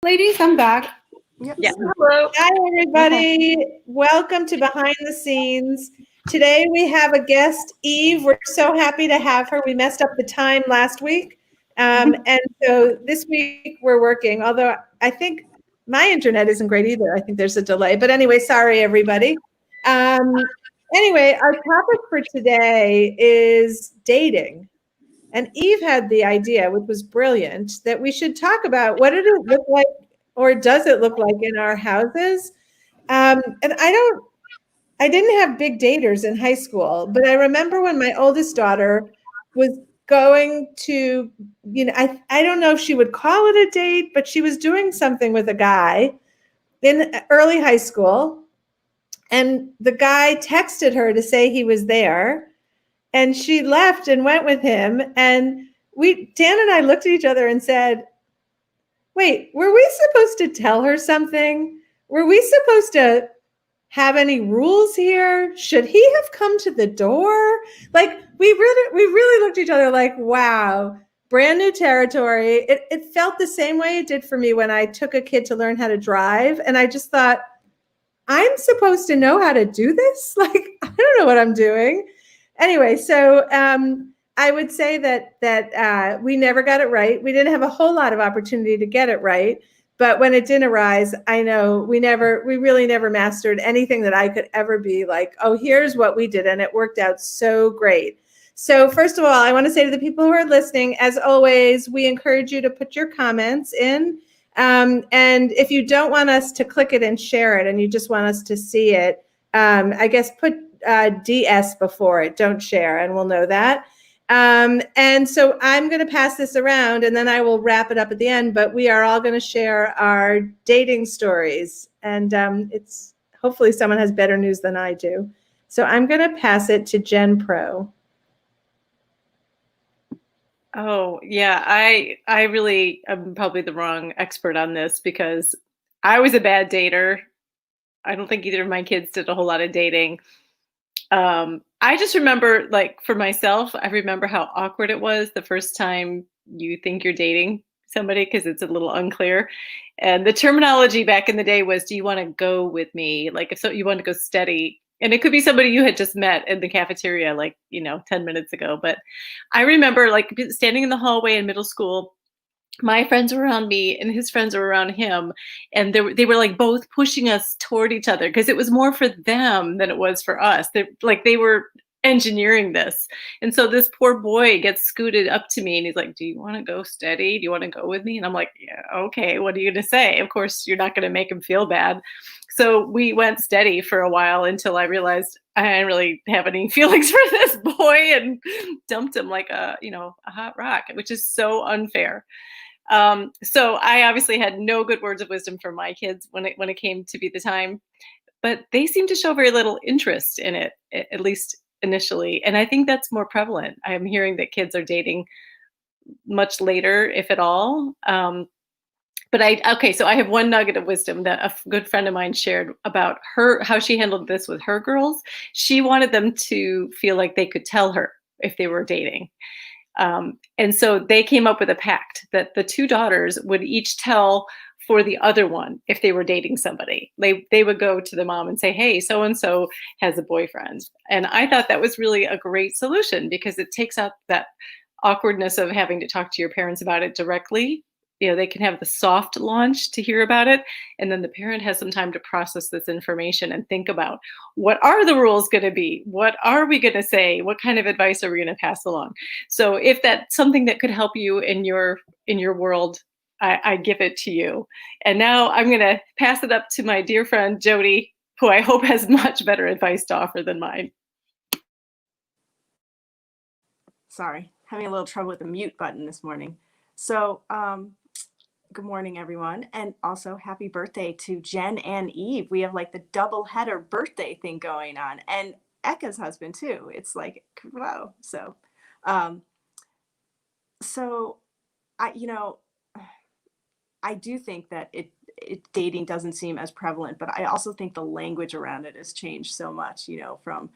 Ladies, I'm back. Yep. Yeah. Hello. Hi, everybody. Welcome to Behind the Scenes. Today we have a guest, Eve. We're so happy to have her. We messed up the time last week. And so this week we're working, although I think my internet isn't great either. I think there's a delay. But anyway, sorry, everybody. Anyway, our topic for today is dating. And Eve had the idea, which was brilliant, that we should talk about what did it look like or does it look like in our houses? And I didn't have big daters in high school, but I remember when my oldest daughter was going to, I don't know if she would call it a date, but she was doing something with a guy in early high school. And the guy texted her to say he was there. And she left and went with him. And Dan and I looked at each other and said, wait, were we supposed to tell her something? Were we supposed to have any rules here? Should he have come to the door? Like we really looked at each other like, wow, brand new territory. It felt the same way it did for me when I took a kid to learn how to drive. And I just thought, I'm supposed to know how to do this? Like, I don't know what I'm doing. Anyway, so I would say that we never got it right. We didn't have a whole lot of opportunity to get it right. But when it didn't arise, I know we really never mastered anything that I could ever be like, oh, here's what we did. And it worked out so great. So first of all, I want to say to the people who are listening, as always, we encourage you to put your comments in. And if you don't want us to click it and share it and you just want us to see it, I guess put DS before it, don't share, and we'll know that. And so I'm going to pass this around and then I will wrap it up at the end, but we are all going to share our dating stories. And it's hopefully someone has better news than I do. So I'm going to pass it to Jen Pro. Oh, yeah. I really am probably the wrong expert on this because I was a bad dater. I don't think either of my kids did a whole lot of dating. I just remember, like, for myself, I remember how awkward it was the first time you think you're dating somebody because it's a little unclear. And the terminology back in the day was, do you want to go with me? Like, if so, you want to go steady. And it could be somebody you had just met in the cafeteria, like, 10 minutes ago. But I remember, like, standing in the hallway in middle school. My friends were around me and his friends were around him, and they were like both pushing us toward each other because it was more for them than it was for us. They were engineering this. And so this poor boy gets scooted up to me and he's like, do you want to go steady? Do you want to go with me? And I'm like, yeah, okay, what are you going to say? Of course, you're not going to make him feel bad. So we went steady for a while until I realized I didn't really have any feelings for this boy and dumped him like a hot rock, which is so unfair. So I obviously had no good words of wisdom for my kids when it came to be the time, but they seem to show very little interest in it, at least initially. And I think that's more prevalent. I'm hearing that kids are dating much later, if at all. So I have one nugget of wisdom that a good friend of mine shared about how she handled this with her girls. She wanted them to feel like they could tell her if they were dating. And so they came up with a pact that the two daughters would each tell for the other one if they were dating somebody. They would go to the mom and say, hey, so-and-so has a boyfriend. And I thought that was really a great solution because it takes out that awkwardness of having to talk to your parents about it directly. They can have the soft launch to hear about it. And then the parent has some time to process this information and think about, what are the rules going to be? What are we going to say? What kind of advice are we going to pass along? So if that's something that could help you in your world, I give it to you. And now I'm going to pass it up to my dear friend, Jody, who I hope has much better advice to offer than mine. Sorry, having a little trouble with the mute button this morning. So, good morning, everyone. And also happy birthday to Jen and Eve. We have like the double header birthday thing going on, and Eka's husband too. It's like, wow. So I do think that dating doesn't seem as prevalent, but I also think the language around it has changed so much, from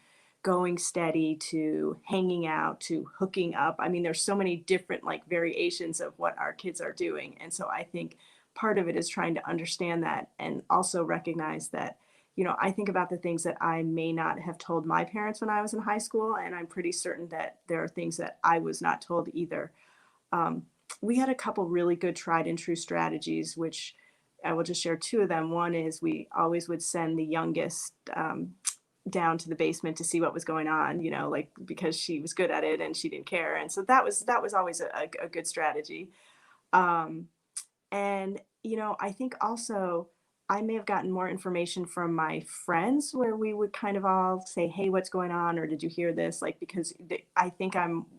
going steady to hanging out to hooking up. I mean, there's so many different like variations of what our kids are doing. And so I think part of it is trying to understand that and also recognize that, you know, I think about the things that I may not have told my parents when I was in high school, and I'm pretty certain that there are things that I was not told either. We had a couple really good tried and true strategies, which I will just share two of them. One is we always would send the youngest down to the basement to see what was going on, you know, like because she was good at it and she didn't care. And so that was always a good strategy. And, you know, I think also I may have gotten more information from my friends where we would kind of all say, hey, what's going on? Or did you hear this? Like, because I think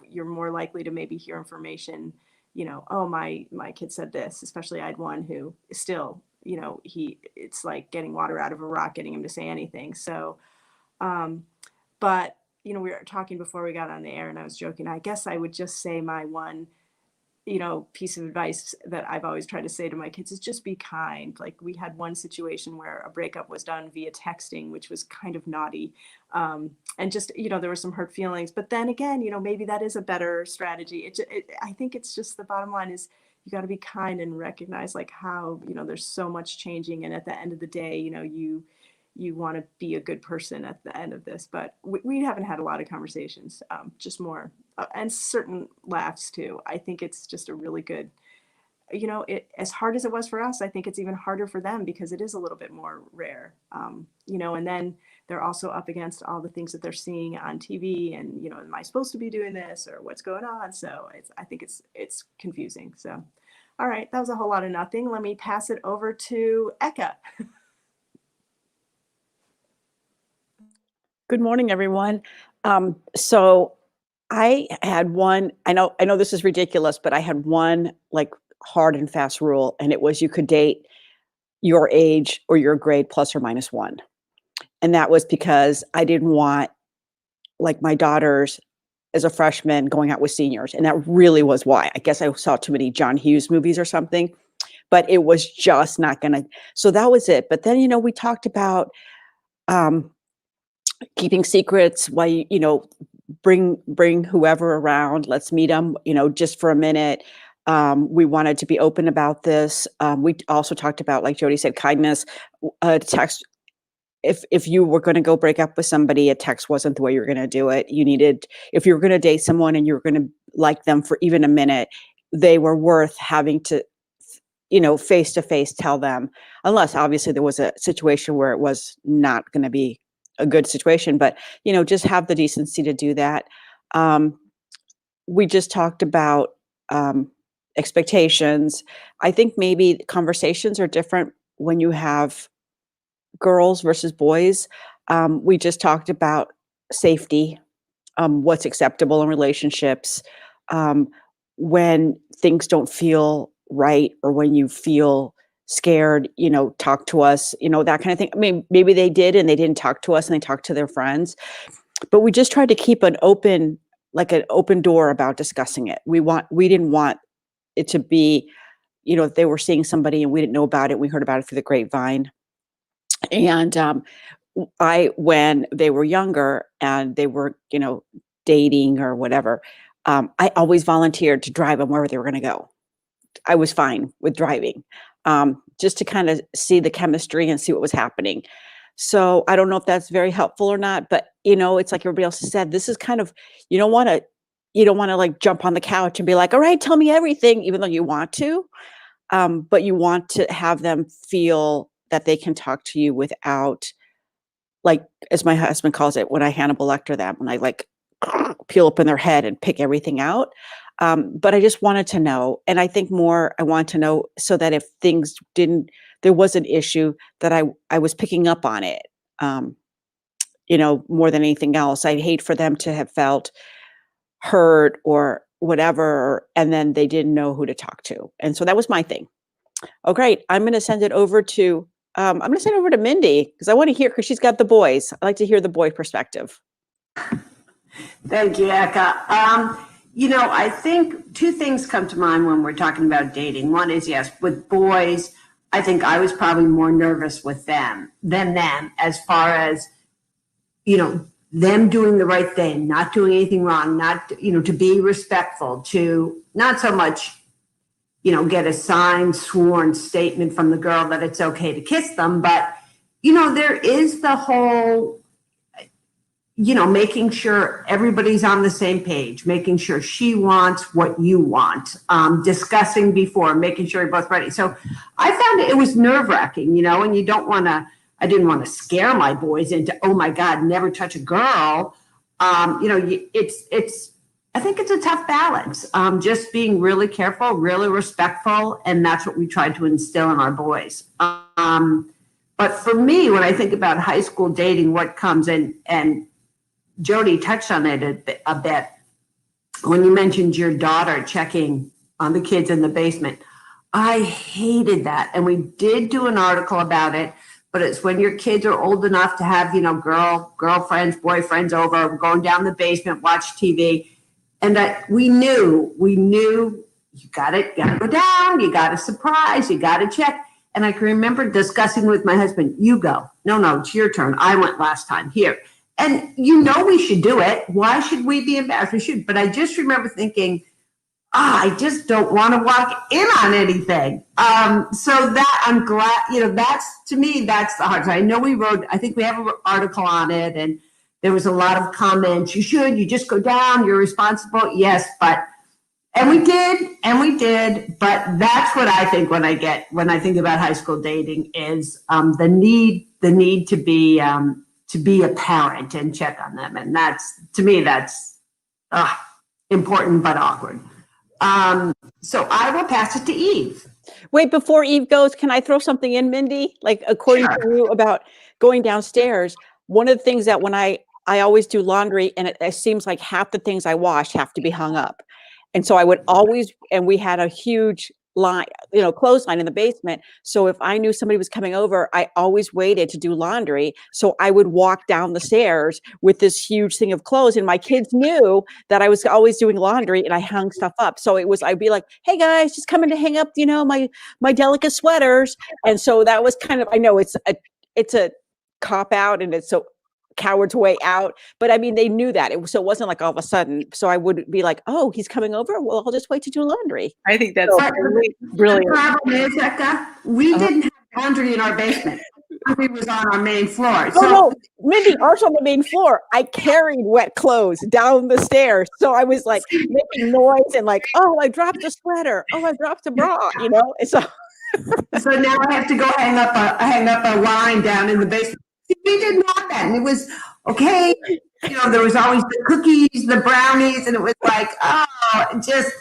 you're more likely to maybe hear information, you know, oh, my kid said this, especially I had one who is still, you know, it's like getting water out of a rock, getting him to say anything. So, but, you know, we were talking before we got on the air and I was joking, I guess I would just say my one, you know, piece of advice that I've always tried to say to my kids is just be kind. Like we had one situation where a breakup was done via texting, which was kind of naughty. And just, you know, there were some hurt feelings, but then again, you know, maybe that is a better strategy. I think it's just the bottom line is you got to be kind and recognize like how, you know, there's so much changing. And at the end of the day, you know, you want to be a good person at the end of this, but we haven't had a lot of conversations, just more and certain laughs too. I think it's just a really good, you know, as hard as it was for us, I think it's even harder for them because it is a little bit more rare, you know, and then they're also up against all the things that they're seeing on TV and, you know, am I supposed to be doing this or what's going on? So I think it's confusing. So, all right, that was a whole lot of nothing. Let me pass it over to Eka. Good morning, everyone. So I had one, I know this is ridiculous, but I had one like hard and fast rule, and it was you could date your age or your grade plus or minus one. And that was because I didn't want like my daughters as a freshman going out with seniors. And that really was why. I guess I saw too many John Hughes movies or something, but it was just not gonna. So that was it. But then, you know, we talked about keeping secrets, why, you know, bring whoever around, let's meet them, you know, just for a minute. We wanted to be open about this. We also talked about, like Jody said, kindness. Text, if you were going to go break up with somebody, a text wasn't the way you were going to do it. You needed, if you were going to date someone and you were going to like them for even a minute, they were worth having to, you know, face to face tell them, unless obviously there was a situation where it was not going to be a good situation, but, you know, just have the decency to do that. We just talked about expectations. I think maybe conversations are different when you have girls versus boys. We just talked about safety, what's acceptable in relationships, when things don't feel right or when you feel scared, you know, talk to us, you know, that kind of thing. I mean, maybe they did and they didn't talk to us and they talked to their friends, but we just tried to keep an open door about discussing it. We didn't want it to be, you know, if they were seeing somebody and we didn't know about it, we heard about it through the grapevine. And when they were younger and they were, you know, dating or whatever, I always volunteered to drive them wherever they were going to go. I was fine with driving, just to kind of see the chemistry and see what was happening. So I don't know if that's very helpful or not, but, you know, it's like everybody else has said, this is kind of, you don't want to like jump on the couch and be like, all right, tell me everything, even though you want to, but you want to have them feel that they can talk to you without, like, as my husband calls it, when I Hannibal Lecter them, when I like peel open their head and pick everything out. But I just wanted to know, and I think more I want to know so that if things there was an issue that I was picking up on it, you know, more than anything else. I'd hate for them to have felt hurt or whatever, and then they didn't know who to talk to. And so that was my thing. Oh, great. I'm going to send it over to Mindy because I want to hear, because she's got the boys. I like to hear the boy perspective. Thank you, Eka. You know, I think two things come to mind when we're talking about dating. One is, yes, with boys, I think I was probably more nervous with them than them as far as, you know, them doing the right thing, not doing anything wrong, not, you know, to be respectful, to not so much get a signed sworn statement from the girl that it's okay to kiss them. But, there is the whole, making sure everybody's on the same page, making sure she wants what you want, discussing before, making sure you're both ready. So I found it was nerve-wracking, and you don't want to, I didn't want to scare my boys into, oh my God, never touch a girl. I think it's a tough balance, just being really careful, really respectful. And that's what we tried to instill in our boys. But for me, when I think about high school dating, what comes in, and Jody touched on it a bit, when you mentioned your daughter checking on the kids in the basement, I hated that. And we did do an article about it, but it's when your kids are old enough to have, girlfriends, boyfriends over, going down the basement, watch TV. And that we knew you gotta go down, you gotta surprise, you gotta check. And I can remember discussing with my husband, you go. No, it's your turn. I went last time, here. And we should do it. Why should we be embarrassed? We should. But I just remember thinking, I just don't want to walk in on anything. So that I'm glad, to me, that's the hard side. I know I think we have an article on it, and there was a lot of comments. You just go down, you're responsible. Yes, and we did. But that's what I think when I think about high school dating is the need to be a parent and check on them. And to me, that's important but awkward. So I will pass it to Eve. Wait, before Eve goes, can I throw something in, Mindy? Like, according to you about going downstairs, one of the things that when I always do laundry, and it seems like half the things I wash have to be hung up. And so I would always, and we had a huge line, clothesline in the basement. So if I knew somebody was coming over, I always waited to do laundry. So I would walk down the stairs with this huge thing of clothes, and my kids knew that I was always doing laundry and I hung stuff up. So I'd be like, hey guys, just coming to hang up, my delicate sweaters. And so that was kind of, I know it's a cop out, and it's so coward's way out, but I mean, they knew that. So it wasn't like all of a sudden. So I would be like, oh, he's coming over. Well, I'll just wait to do laundry. I think that's brilliant. The problem is, Eka, we didn't have laundry in our basement. Laundry was on our main floor. So no, Mindy, also on the main floor, I carried wet clothes down the stairs. So I was like making noise and like, oh, I dropped a sweater. Oh, I dropped a bra, And so now I have to go hang up a line down in the basement. We didn't have that, and it was okay. There was always the cookies, the brownies, and it was like,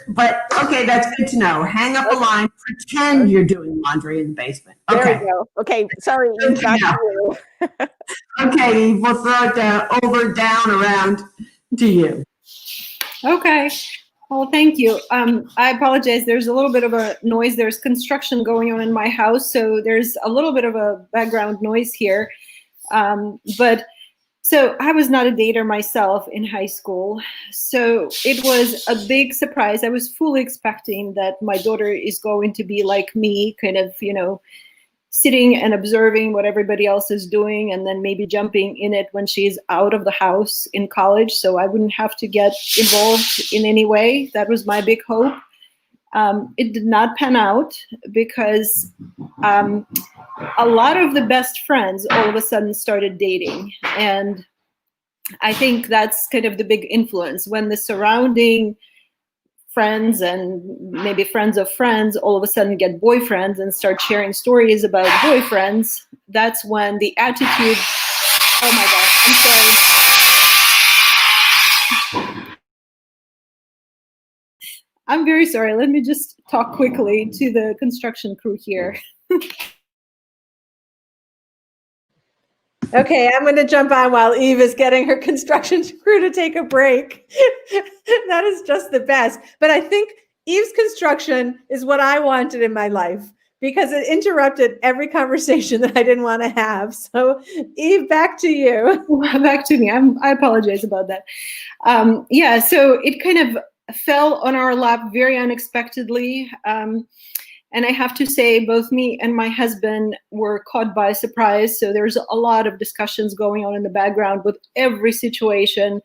but okay, that's good to know. Hang up a line, pretend you're doing laundry in the basement. Okay. There we go. Okay, sorry. Back to you. Okay, we'll throw it down, around to you. Okay. Well, thank you. I apologize. There's a little bit of a noise. There's construction going on in my house, so there's a little bit of a background noise here. So I was not a dater myself in high school. So it was a big surprise. I was fully expecting that my daughter is going to be like me, kind of, sitting and observing what everybody else is doing, and then maybe jumping in it when she's out of the house in college. So I wouldn't have to get involved in any way. That was my big hope. It did not pan out because a lot of the best friends all of a sudden started dating. And I think that's kind of the big influence when the surrounding friends and maybe friends of friends all of a sudden get boyfriends and start sharing stories about boyfriends. That's when the attitude, oh my gosh, I'm sorry. I'm very sorry. Let me just talk quickly to the construction crew here. Okay, I'm going to jump on while Eve is getting her construction crew to take a break. That is just the best. But I think Eve's construction is what I wanted in my life because it interrupted every conversation that I didn't want to have. So Eve, back to you. Back to me. I apologize about that. So it kind of fell on our lap very unexpectedly. And I have to say, both me and my husband were caught by surprise. So there's a lot of discussions going on in the background with every situation.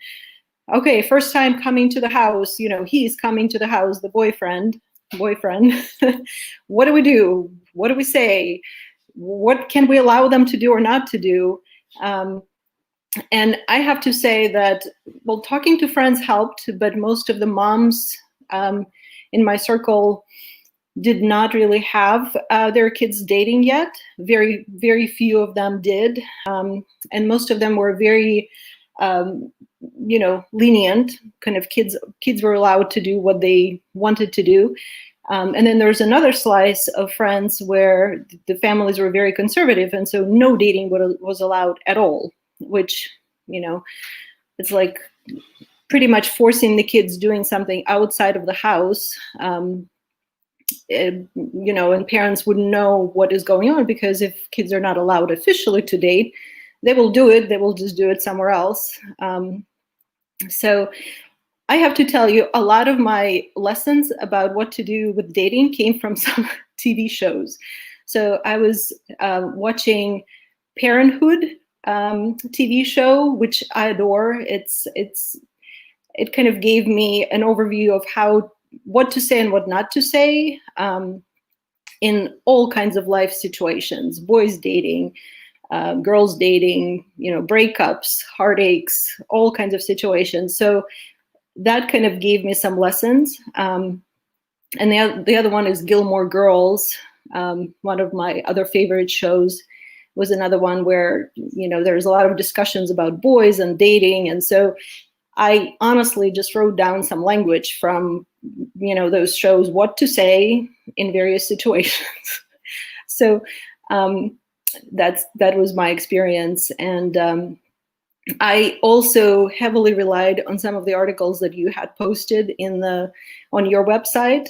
Okay, first time coming to the house, he's coming to the house, the boyfriend. boyfriend. What do we do? What do we say? What can we allow them to do or not to do? And I have to say that, well, talking to friends helped, but most of the moms in my circle did not really have their kids dating yet. Very, very few of them did. And most of them were very, lenient. Kind of kids were allowed to do what they wanted to do. And then there's another slice of friends where the families were very conservative, and so no dating was allowed at all, which, it's like pretty much forcing the kids doing something outside of the house. And parents wouldn't know what is going on, because if kids are not allowed officially to date, they will do it. They will just do it somewhere else. So I have to tell you, a lot of my lessons about what to do with dating came from some TV shows. So I was watching Parenthood TV show, which I adore. It kind of gave me an overview of what to say and what not to say in all kinds of life situations: boys dating, girls dating, breakups, heartaches, all kinds of situations. So that kind of gave me some lessons. And the other one is Gilmore Girls. One of my other favorite shows was another one where, there's a lot of discussions about boys and dating. And so I honestly just wrote down some language from, those shows, what to say in various situations. So that was my experience. And I also heavily relied on some of the articles that you had posted on your website.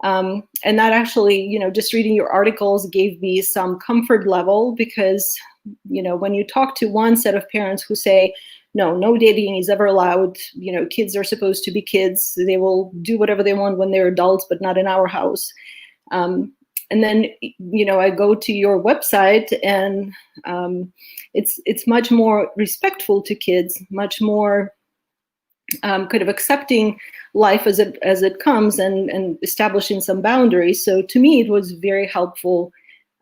And that actually, just reading your articles gave me some comfort level, because, when you talk to one set of parents who say, no dating is ever allowed, kids are supposed to be kids, they will do whatever they want when they're adults, but not in our house. And then, I go to your website, and it's much more respectful to kids, much more kind of accepting life as it comes, and establishing some boundaries. So to me, it was very helpful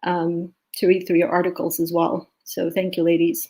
to read through your articles as well. So thank you, ladies.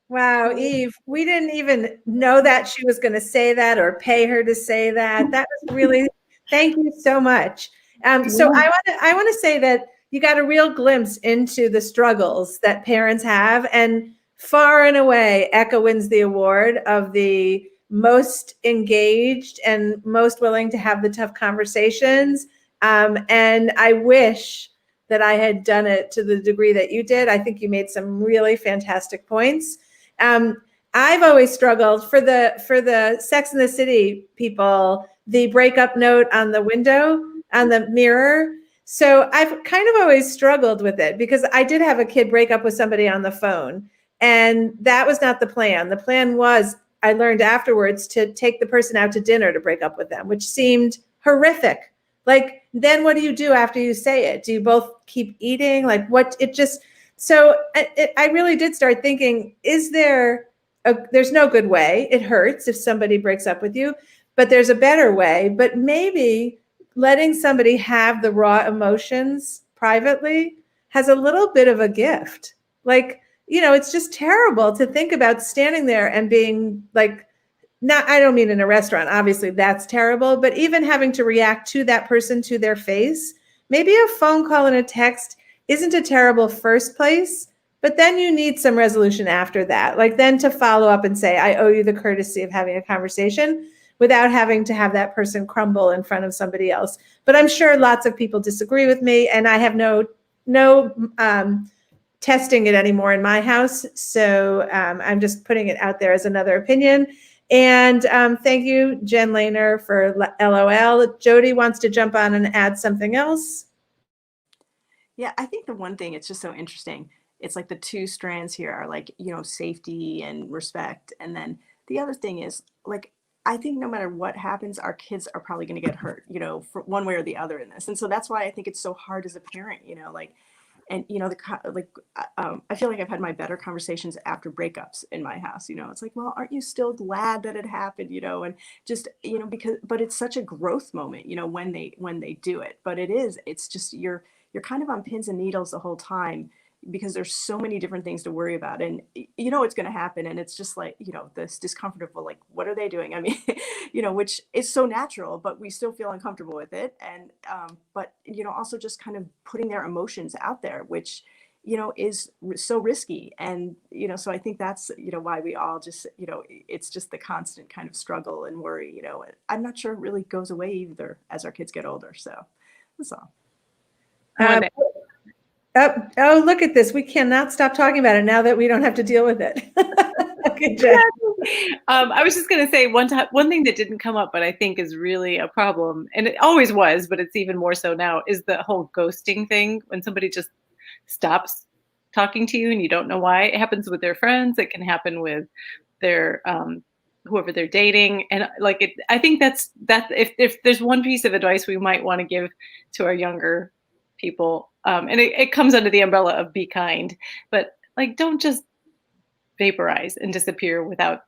Wow, Eve, we didn't even know that she was going to say that or pay her to say that. That was really, thank you so much. So I want to say that you got a real glimpse into the struggles that parents have, and far and away, Eka wins the award of the most engaged and most willing to have the tough conversations. And I wish that I had done it to the degree that you did. I think you made some really fantastic points. I've always struggled for the Sex and the City people, the breakup note on the window, on the mirror. So I've kind of always struggled with it, because I did have a kid break up with somebody on the phone, and that was not the plan. The plan was, I learned afterwards, to take the person out to dinner to break up with them, which seemed horrific. Like, then what do you do after you say it? Do you both keep eating? Like, so I really did start thinking, there's no good way. It hurts if somebody breaks up with you, but there's a better way. But maybe letting somebody have the raw emotions privately has a little bit of a gift. Like, it's just terrible to think about standing there and being like, I don't mean in a restaurant, obviously that's terrible, but even having to react to that person, to their face. Maybe a phone call and a text isn't a terrible first place, but then you need some resolution after that. Like, then to follow up and say, I owe you the courtesy of having a conversation, without having to have that person crumble in front of somebody else. But I'm sure lots of people disagree with me, and I have no testing it anymore in my house. So I'm just putting it out there as another opinion. And thank you, Jen Lehner, for LOL. Jody wants to jump on and add something else. Yeah, I think the one thing, it's just so interesting. It's like the two strands here are like, safety and respect. And then the other thing is, like, I think no matter what happens, our kids are probably going to get hurt, for one way or the other in this. And so that's why I think it's so hard as a parent, like, And, you know, I feel like I've had my better conversations after breakups in my house. You know, it's like, well, aren't you still glad that it happened? You know, and just, you know, but it's such a growth moment, you know, when they do it. But it's just, you're kind of on pins and needles the whole time, because there's so many different things to worry about, and you know it's going to happen, and it's just like, you know, this discomfort of, well, like, what are they doing? I mean, you know, which is so natural, but we still feel uncomfortable with it. And but you know, also just kind of putting their emotions out there, which, you know, is so risky. And you know, so I think that's, you know, why we all just, you know, it's just the constant kind of struggle and worry. You know, I'm not sure it really goes away either as our kids get older. So that's all. Um, oh, look at this. We cannot stop talking about it now that we don't have to deal with it. Okay, Jen. I was just going to say one thing that didn't come up, but I think is really a problem, and it always was, but it's even more so now, is the whole ghosting thing. When somebody just stops talking to you and you don't know why. It happens with their friends. It can happen with their whoever they're dating. And like I think that's if there's one piece of advice we might want to give to our younger people, and it comes under the umbrella of be kind, but like, don't just vaporize and disappear without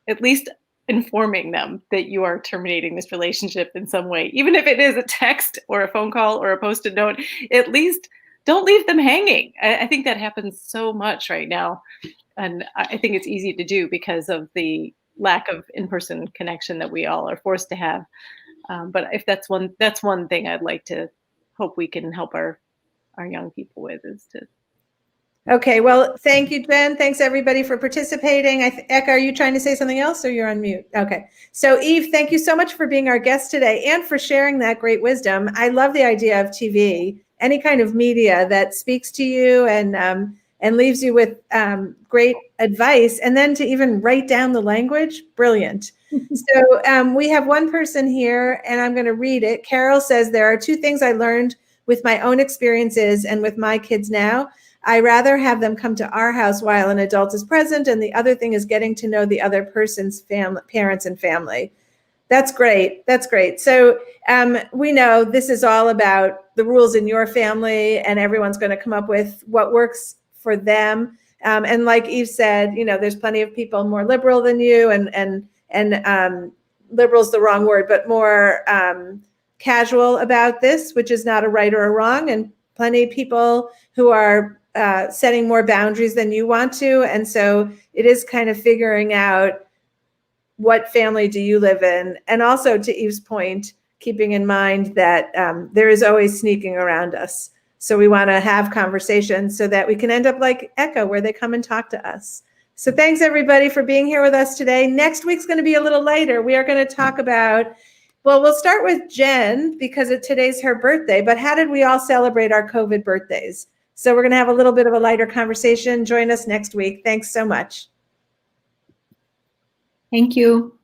at least informing them that you are terminating this relationship in some way. Even if it is a text or a phone call or a post-it note, at least don't leave them hanging. I think that happens so much right now. And I think it's easy to do because of the lack of in-person connection that we all are forced to have. But if that's one thing I'd like to hope we can help our young people with, is to. Okay, well, thank you, Jen. Thanks everybody for participating. Eka, are you trying to say something else, or you're on mute? Okay, so Eve, thank you so much for being our guest today and for sharing that great wisdom. I love the idea of TV, any kind of media that speaks to you and leaves you with great advice, and then to even write down the language, brilliant. So we have one person here, and I'm going to read it. Carol says, there are two things I learned with my own experiences and with my kids now. I rather have them come to our house while an adult is present, and the other thing is getting to know the other person's parents and family. That's great. That's great. So we know this is all about the rules in your family, and everyone's going to come up with what works for them. And like Eve said, you know, there's plenty of people more liberal than you, and liberal is the wrong word, but more casual about this, which is not a right or a wrong, and plenty of people who are setting more boundaries than you want to. And so it is kind of figuring out what family do you live in. And also, to Eve's point, keeping in mind that there is always sneaking around us. So we want to have conversations so that we can end up like Eka, where they come and talk to us. So thanks everybody for being here with us today. Next week's going to be a little lighter. We are going to talk about, well, we'll start with Jen because today's her birthday, but how did we all celebrate our COVID birthdays? So we're going to have a little bit of a lighter conversation. Join us next week. Thanks so much. Thank you.